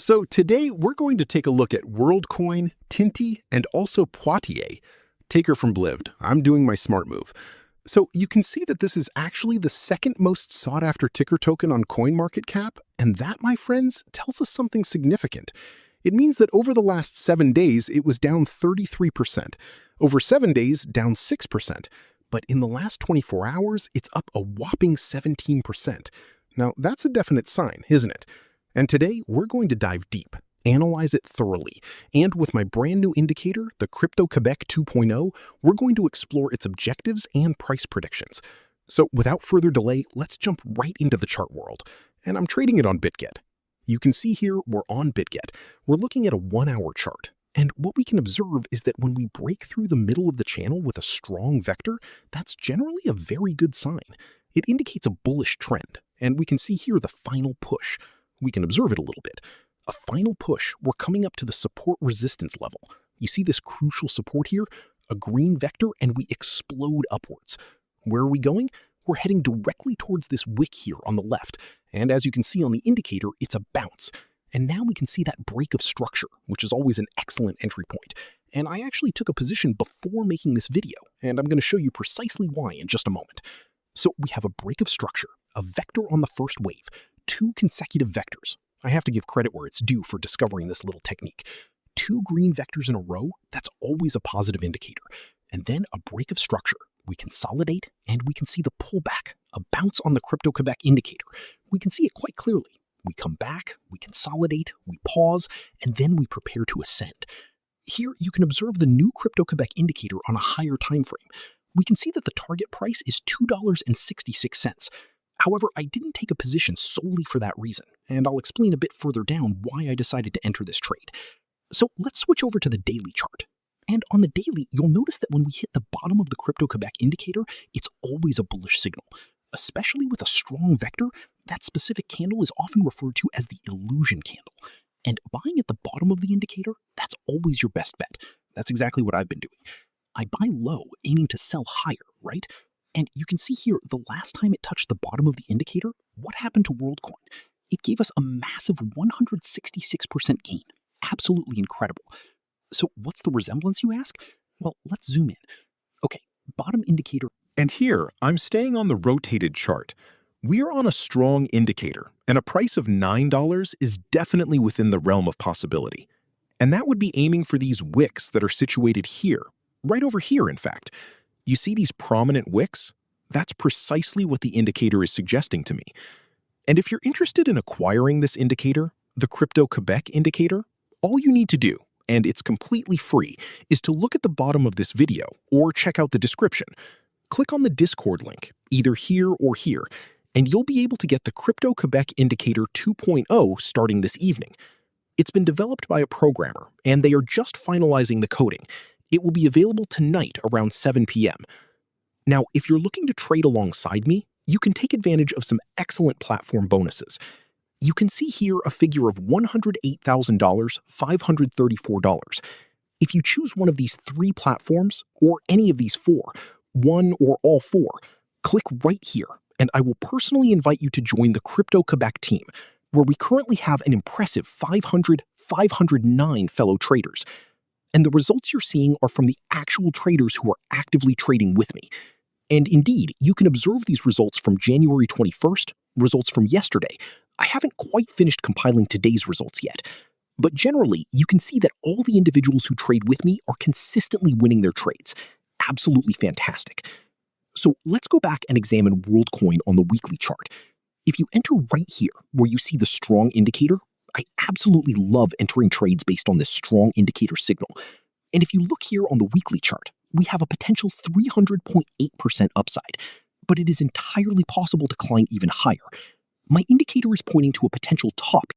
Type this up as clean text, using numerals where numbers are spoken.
So today we're going to take a look at Worldcoin, Tinty, and also Poitier. Taker from Blivd. I'm doing my smart move. So you can see that this is actually the second most sought after ticker token on CoinMarketCap, and that, my friends, tells us something significant. It means that over the last 7 days, it was down 33%. Over 7 days, down 6%. But in the last 24 hours, it's up a whopping 17%. Now, that's a definite sign, isn't it? And today, we're going to dive deep, analyze it thoroughly, and with my brand new indicator, the Crypto-Quebec 2.0, we're going to explore its objectives and price predictions. So without further delay, let's jump right into the chart world. And I'm trading it on BitGet. You can see here we're on BitGet. We're looking at a 1-hour chart. And what we can observe is that when we break through the middle of the channel with a strong vector, that's generally a very good sign. It indicates a bullish trend, and we can see here the final push. We can observe it a little bit. A final push, we're coming up to the support resistance level. You see this crucial support here? A green vector, and we explode upwards. Where are we going? We're heading directly towards this wick here on the left. And as you can see on the indicator, it's a bounce. And now we can see that break of structure, which is always an excellent entry point. And I actually took a position before making this video, and I'm going to show you precisely why in just a moment. So we have a break of structure, a vector on the first wave, 2 consecutive vectors. I have to give credit where it's due for discovering this little technique. 2 green vectors in a row, that's always a positive indicator. And then a break of structure. We consolidate, and we can see the pullback, a bounce on the Crypto-Quebec indicator. We can see it quite clearly. We come back, we consolidate, we pause, and then we prepare to ascend. Here, you can observe the new Crypto-Quebec indicator on a higher time frame. We can see that the target price is $2.66. However, I didn't take a position solely for that reason, and I'll explain a bit further down why I decided to enter this trade. So let's switch over to the daily chart. And on the daily, you'll notice that when we hit the bottom of the Crypto-Quebec indicator, it's always a bullish signal. Especially with a strong vector, that specific candle is often referred to as the illusion candle. And buying at the bottom of the indicator, that's always your best bet. That's exactly what I've been doing. I buy low, aiming to sell higher, right? And you can see here, the last time it touched the bottom of the indicator, what happened to Worldcoin? It gave us a massive 166% gain. Absolutely incredible. So what's the resemblance, you ask? Well, let's zoom in. Okay, bottom indicator. And here, I'm staying on the rotated chart. We're on a strong indicator, and a price of $9 is definitely within the realm of possibility. And that would be aiming for these wicks that are situated here, right over here, in fact. You see these prominent wicks? That's precisely what the indicator is suggesting to me. And if you're interested in acquiring this indicator, the Crypto-Quebec indicator, all you need to do, and it's completely free, is to look at the bottom of this video or check out the description. Click on the Discord link, either here or here, and you'll be able to get the Crypto-Quebec Indicator 2.0 starting this evening. It's been developed by a programmer, and they are just finalizing the coding. It will be available tonight around 7 p.m. Now, if you're looking to trade alongside me, you can take advantage of some excellent platform bonuses. You can see here a figure of $108,000, $534. If you choose one of these 3 platforms, or any of these 4, one or all 4, click right here, and I will personally invite you to join the Crypto-Quebec team, where we currently have an impressive 509 fellow traders. And the results you're seeing are from the actual traders who are actively trading with me. And indeed, you can observe these results from January 21st, results from yesterday. I haven't quite finished compiling today's results yet. But generally, you can see that all the individuals who trade with me are consistently winning their trades. Absolutely fantastic. So let's go back and examine Worldcoin on the weekly chart. If you enter right here, where you see the strong indicator, I absolutely love entering trades based on this strong indicator signal. And if you look here on the weekly chart, we have a potential 300.8% upside, but it is entirely possible to climb even higher. My indicator is pointing to a potential top